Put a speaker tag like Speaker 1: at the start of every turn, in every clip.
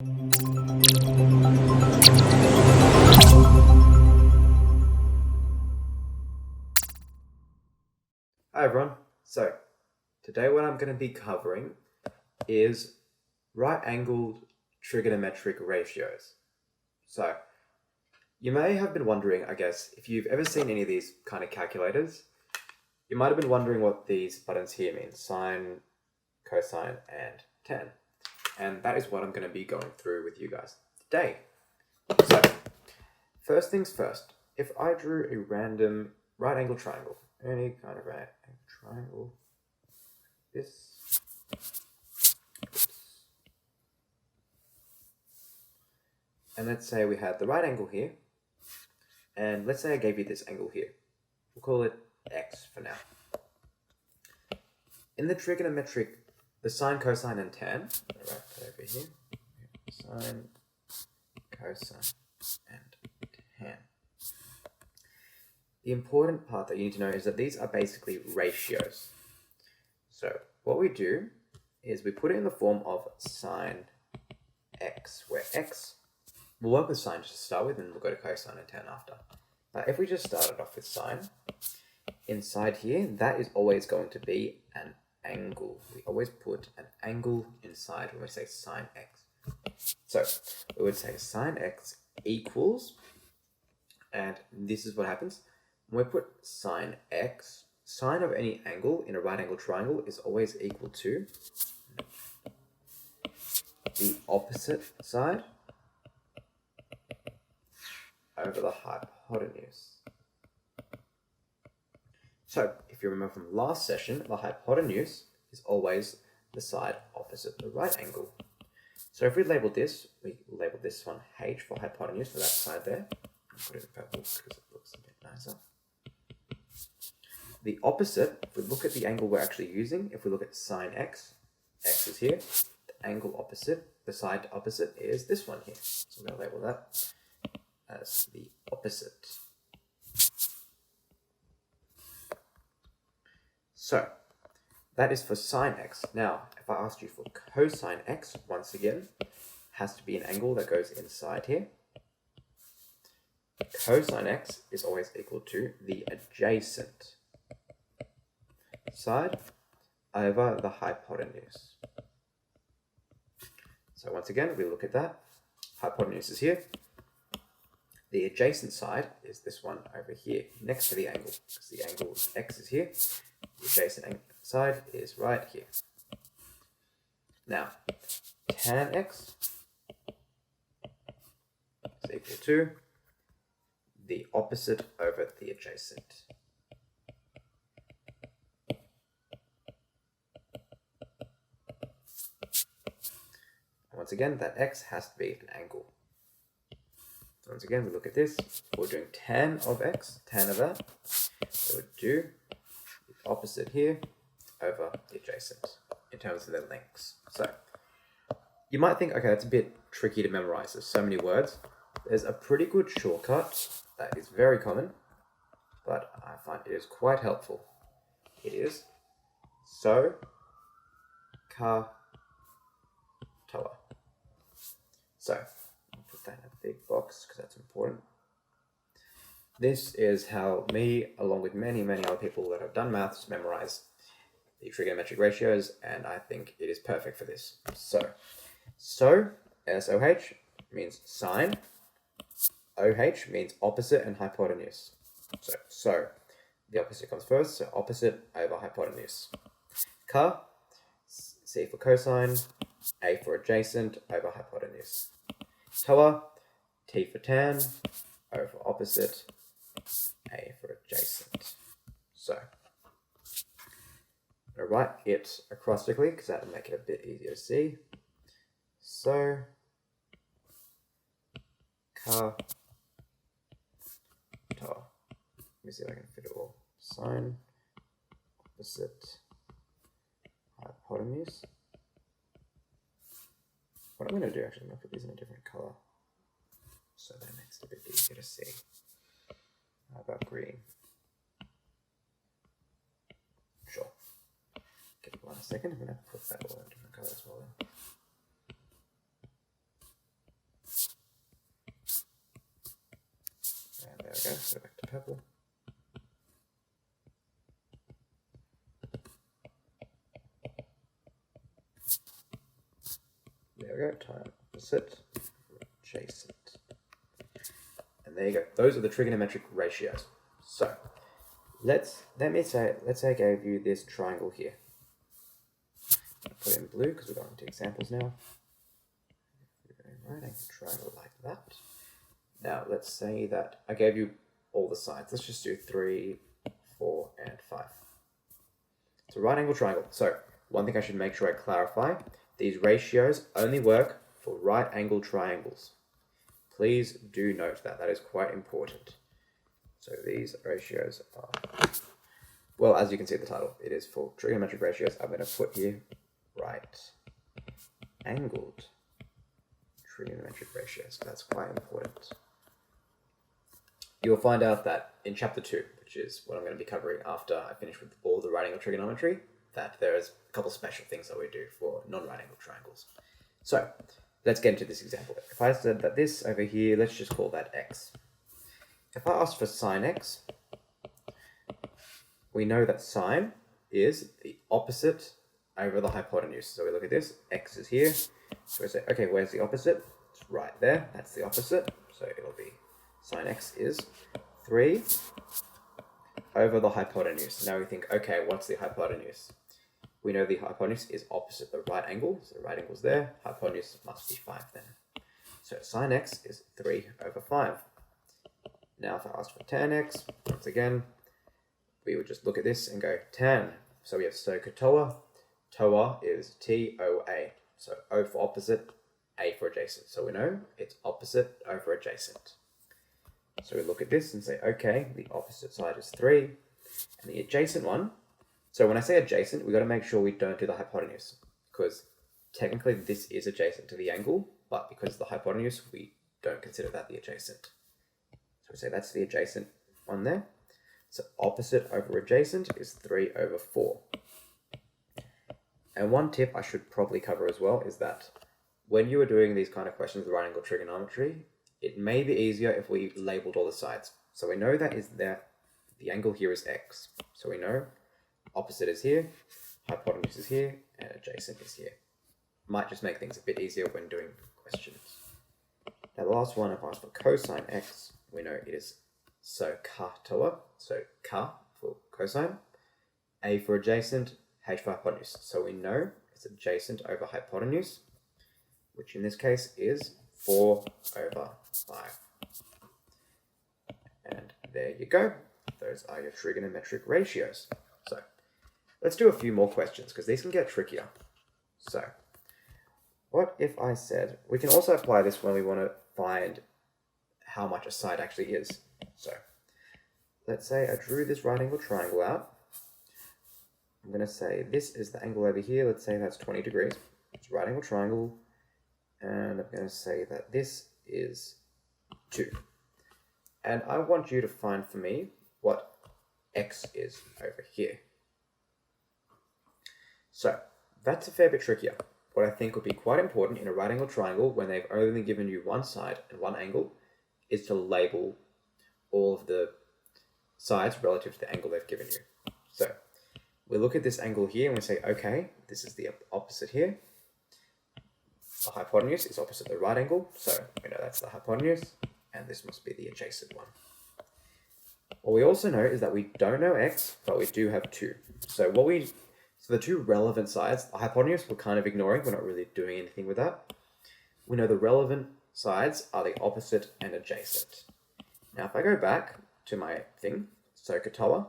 Speaker 1: Hi everyone, so today what I'm going to be covering is right-angled trigonometric ratios. So you may have been wondering, I guess, if you've ever seen any of these kind of calculators, you might have been wondering what these buttons here mean, sine, cosine, and tan. And that is what I'm going to be going through with you guys today. So first things first, if I drew a random right-angled triangle, any kind of right-angled triangle, this, and let's say we had the right angle here, and let's say I gave you this angle here. We'll call it x for now. In the trigonometric, the sine, cosine, and tan, I'll write that over here, sine, cosine, and tan. The important part that you need to know is that these are basically ratios. So what we do is we put it in the form of sine x, where x, we'll work with sine just to start with, and we'll go to cosine and tan after. But if we just started off with sine, inside here, that is always going to be an angle. We always put an angle inside when we say sine x. So we would say sine x equals, and this is what happens. When we put sine x, sine of any angle in a right-angled triangle is always equal to the opposite side over the hypotenuse. So, if you remember from last session, the hypotenuse is always the side opposite the right angle. So if we label this, we label this one H for hypotenuse for that side there. I'll put it in purple because it looks a bit nicer. The opposite, if we look at the angle we're actually using, if we look at sine x, x is here, the angle opposite, the side opposite is this one here. So I'm going to label that as the opposite. So that is for sine x. Now, if I asked you for cosine x, once again, has to be an angle that goes inside here. Cosine x is always equal to the adjacent side over the hypotenuse. So once again, we look at that. Hypotenuse is here. The adjacent side is this one over here, next to the angle, because the angle x is here. The adjacent side is right here. Now, tan x is equal to the opposite over the adjacent. Once again, that x has to be an angle. So once again, we look at this. We're doing tan of x, tan of that. So we do the opposite here over the adjacent in terms of their lengths. So you might think, okay, that's a bit tricky to memorize. There's so many words. There's a pretty good shortcut that is very common, but I find it is quite helpful. It is SOH CAH TOA. So I'll put that in a big box because that's important. This is how me, along with many other people that have done maths, memorize the trigonometric ratios, and I think it is perfect for this. So SOH means sine, OH means opposite and hypotenuse. So the opposite comes first, so opposite over hypotenuse. CAH, C for cosine, A for adjacent over hypotenuse. TOA, T for tan, O for opposite, A for adjacent. So I'm going to write it acrostically because that will make it a bit easier to see. So CAH TOA. Let me see if I can fit it all. Sine, opposite, hypotenuse. What I'm going to do, actually, I'm going to put these in a different color so that makes it a bit easier to see. How about green? Sure. Give it 1 second. I'm going to put that all in a different color as well. Then. we go, go back to purple. There we go, time opposite, adjacent. And there you go. Those are the trigonometric ratios. So let's say I gave you this triangle here. I'll put it in blue because we're going into examples now. Right angle triangle like that. Now let's say that I gave you all the sides. Let's just do 3, 4, and 5. It's a right angle triangle. So one thing I should make sure I clarify, these ratios only work for right angle triangles. Please do note that. That is quite important. So these ratios are, well, as you can see in the title, it is for trigonometric ratios. I'm going to put here right-angled trigonometric ratios. That's quite important. You'll find out that in chapter 2, which is what I'm going to be covering after I finish with all the right-angled trigonometry, that there is a couple special things that we do for non-right-angled triangles. So let's get into this example. If I said that this over here, let's just call that x. If I asked for sine x, we know that sine is the opposite over the hypotenuse. So we look at this, x is here. So we say, okay, where's the opposite? It's right there, that's the opposite. So it'll be sine x is 3 over the hypotenuse. Now we think, okay, what's the hypotenuse? We know the hypotenuse is opposite the right angle. So the right angle's there, hypotenuse must be 5 then. So sine x is 3 over 5. Now if I ask for tan x, once again, we would just look at this and go tan. So we have SOH CAH TOA. TOA is T-O-A. So O for opposite, A for adjacent. So we know it's opposite over adjacent. So we look at this and say, okay, the opposite side is 3. And the adjacent one, so when I say adjacent, we've got to make sure we don't do the hypotenuse. Because technically this is adjacent to the angle, but because of the hypotenuse, we don't consider that the adjacent. So we say that's the adjacent one there. So opposite over adjacent is 3 over 4. And one tip I should probably cover as well is that when you are doing these kind of questions with right-angled trigonometry, it may be easier if we labeled all the sides. So we know that is that the angle here is x. So we know opposite is here, hypotenuse is here, and adjacent is here. Might just make things a bit easier when doing questions. Now the last one, if I ask for cosine x, we know it is SOH CAH TOA. So CAH for cosine, A for adjacent, H for hypotenuse. So we know it's adjacent over hypotenuse, which in this case is 4 over 5. And there you go. Those are your trigonometric ratios. So let's do a few more questions because these can get trickier. So what if I said, we can also apply this when we want to find how much a side actually is. So let's say I drew this right angle triangle out. I'm going to say this is the angle over here. Let's say that's 20 degrees. It's a right angle triangle. And I'm going to say that this is 2. And I want you to find for me what x is over here. So that's a fair bit trickier. What I think would be quite important in a right angle triangle when they've only given you one side and one angle is to label all of the sides relative to the angle they've given you. So we look at this angle here and we say, okay, this is the opposite here. The hypotenuse is opposite the right angle, so we know that's the hypotenuse, and this must be the adjacent one. What we also know is that we don't know x, but we do have 2. So the 2 relevant sides, the hypotenuse we're kind of ignoring, we're not really doing anything with that. We know the relevant sides are the opposite and adjacent. Now if I go back to my thing, SOH CAH TOA,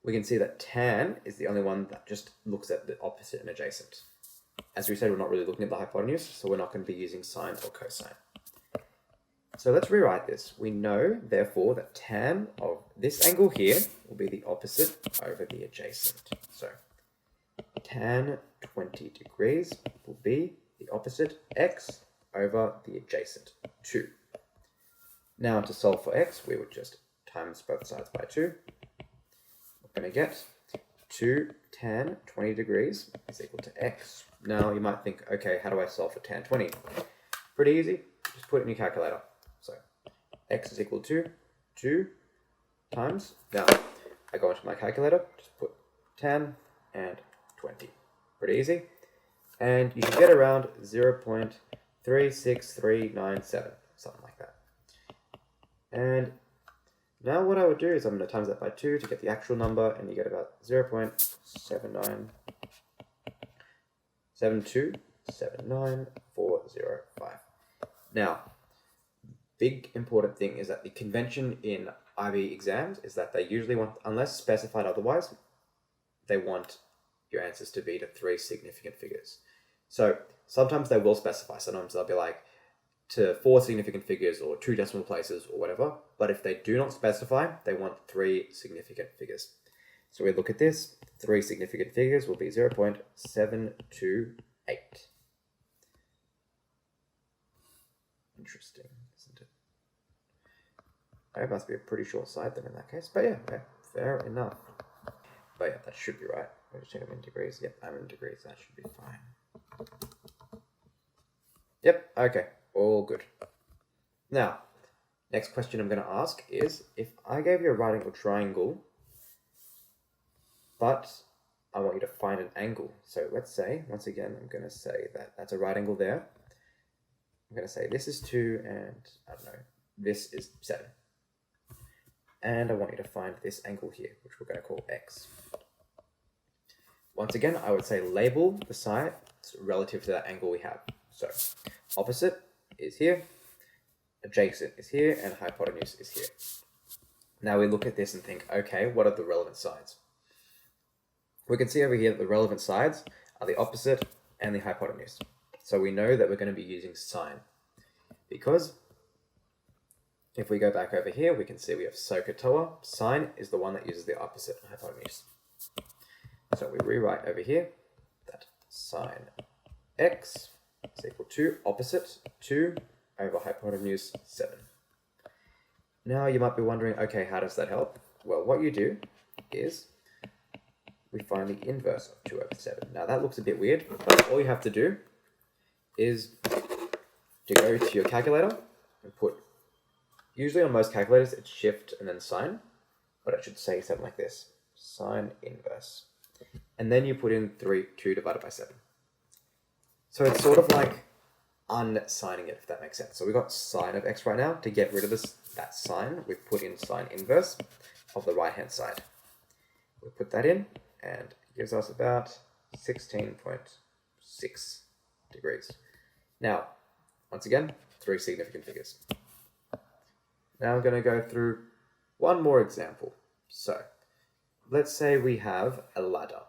Speaker 1: we can see that tan is the only one that just looks at the opposite and adjacent. As we said, we're not really looking at the hypotenuse, so we're not going to be using sine or cosine. So let's rewrite this. We know, therefore, that tan of this angle here will be the opposite over the adjacent. So tan 20 degrees will be the opposite x over the adjacent 2. Now to solve for x, we would just times both sides by 2. We're going to get 2 tan 20 degrees is equal to x. Now you might think, okay, how do I solve for tan 20? Pretty easy. Just put it in your calculator. So x is equal to 2 times. Now, I go into my calculator, just put 10 and 20. Pretty easy. And you should get around 0.36397, something like that. And now what I would do is I'm going to times that by 2 to get the actual number, and you get about 0.727279405. Now, big important thing is that the convention in IB exams is that they usually want, unless specified otherwise, they want your answers to be to 3 significant figures. So sometimes they will specify, sometimes they'll be like to 4 significant figures or 2 decimal places or whatever, but if they do not specify, they want 3 significant figures. So we look at this, 3 significant figures will be 0.728. Interesting, isn't it? It must be a pretty short side then in that case, but yeah, okay, fair enough. But yeah, that should be right. I'll just check them in degrees. Yep, I'm in degrees, that should be fine. Yep, okay, all good. Now, next question I'm going to ask is, if I gave you a right-angled triangle, but I want you to find an angle. So let's say, once again, I'm going to say that that's a right angle there. I'm going to say this is 2 and, I don't know, this is 7. And I want you to find this angle here, which we're going to call x. Once again, I would say label the sides relative to that angle we have. So, opposite is here, adjacent is here, and hypotenuse is here. Now we look at this and think, okay, what are the relevant sides? We can see over here that the relevant sides are the opposite and the hypotenuse. So we know that we're going to be using sine, because if we go back over here, we can see we have SOH CAH TOA. Sine is the one that uses the opposite hypotenuse. So we rewrite over here that sine x is equal to opposite 2 over hypotenuse 7. Now you might be wondering, okay, how does that help? Well, what you do is we find the inverse of 2 over 7. Now that looks a bit weird, but all you have to do is to go to your calculator and put, usually on most calculators it's shift and then sine, but it should say something like this, sine inverse. And then you put in 2 divided by 7. So it's sort of like unsigning it, if that makes sense. So we've got sine of x right now. To get rid of that sine, we've put in sine inverse of the right-hand side. We put that in, and it gives us about 16.6 degrees. Now, once again, 3 significant figures. Now I'm going to go through one more example. So, let's say we have a ladder.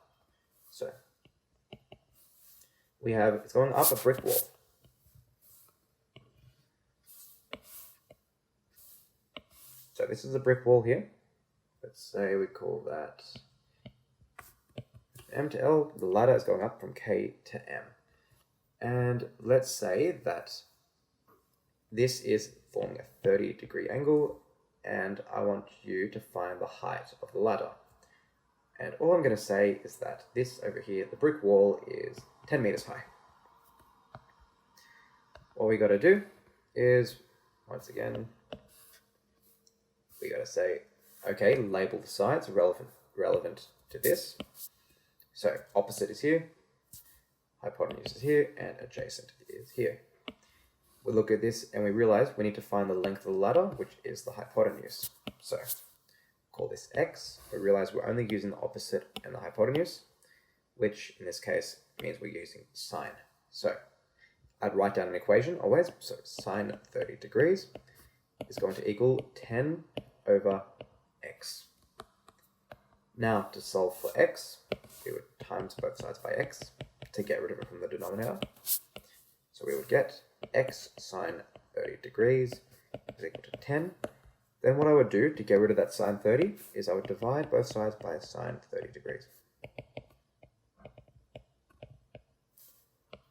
Speaker 1: So, it's going up a brick wall. So this is a brick wall here. Let's say we call that M to L. The ladder is going up from K to M. And let's say that this is forming a 30-degree angle, and I want you to find the height of the ladder. And all I'm going to say is that this over here, the brick wall, is 10 meters high. What we got to do is, once again, we got to say, okay, label the sides relevant to this. So opposite is here, hypotenuse is here, and adjacent is here. We look at this and we realize we need to find the length of the ladder, which is the hypotenuse. So call this x. We realize we're only using the opposite and the hypotenuse, which in this case means we're using sine. So I'd write down an equation always. So sine 30 degrees is going to equal 10 over x. Now to solve for x, we would times both sides by x to get rid of it from the denominator. So we would get x sine 30 degrees is equal to 10. Then what I would do to get rid of that sine 30 is I would divide both sides by sine 30 degrees.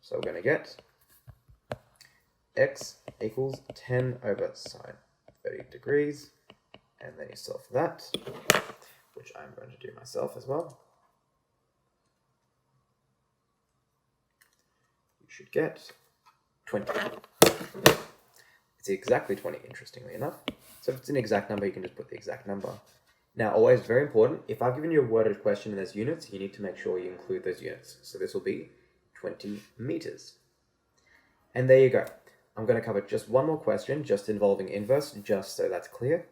Speaker 1: So we're going to get x equals 10 over sine 30 degrees, and then you solve for that, which I'm going to do myself as well. You should get 20. It's exactly 20, interestingly enough. So if it's an exact number, you can just put the exact number. Now, always very important, if I've given you a worded question and there's units, you need to make sure you include those units. So this will be 20 meters. And there you go. I'm going to cover just one more question, just involving inverse, just so that's clear.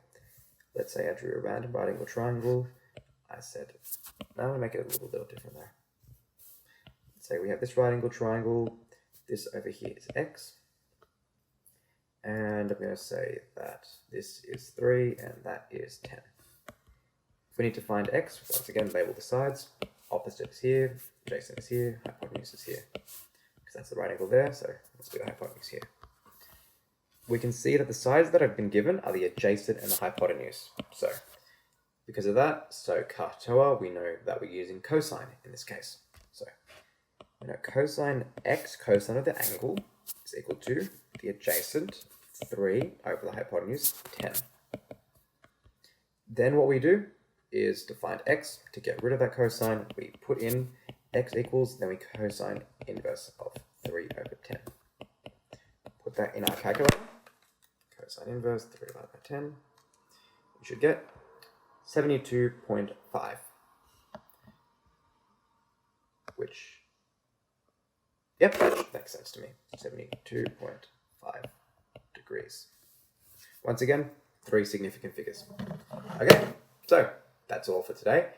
Speaker 1: Let's say I drew a random right-angled triangle. I said, now I'm going to make it a little different there. Let's say we have this right-angled triangle. This over here is x. And I'm going to say that this is 3 and that is 10. If we need to find x, once again, label the sides. Opposite is here, adjacent is here, hypotenuse is here. Because that's the right angle there, so let's do the hypotenuse here. We can see that the sides that have been given are the adjacent and the hypotenuse. So, because of that, SOH CAH TOA, we know that we're using cosine in this case. So, we know cosine x, cosine of the angle, is equal to the adjacent 3 over the hypotenuse 10. Then what we do is to find x, to get rid of that cosine, we put in x equals, then we cosine inverse of 3 over 10. Put that in our calculator, cosine inverse 3 divided by 10, you should get 72.5, which, yep, that makes sense to me, 72.5 degrees. Once again, 3 significant figures. Okay, so that's all for today.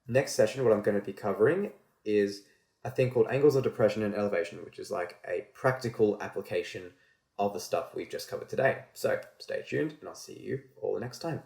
Speaker 1: Next session, what I'm going to be covering is a thing called angles of depression and elevation, which is like a practical application of the stuff we've just covered today. So stay tuned and I'll see you all next time.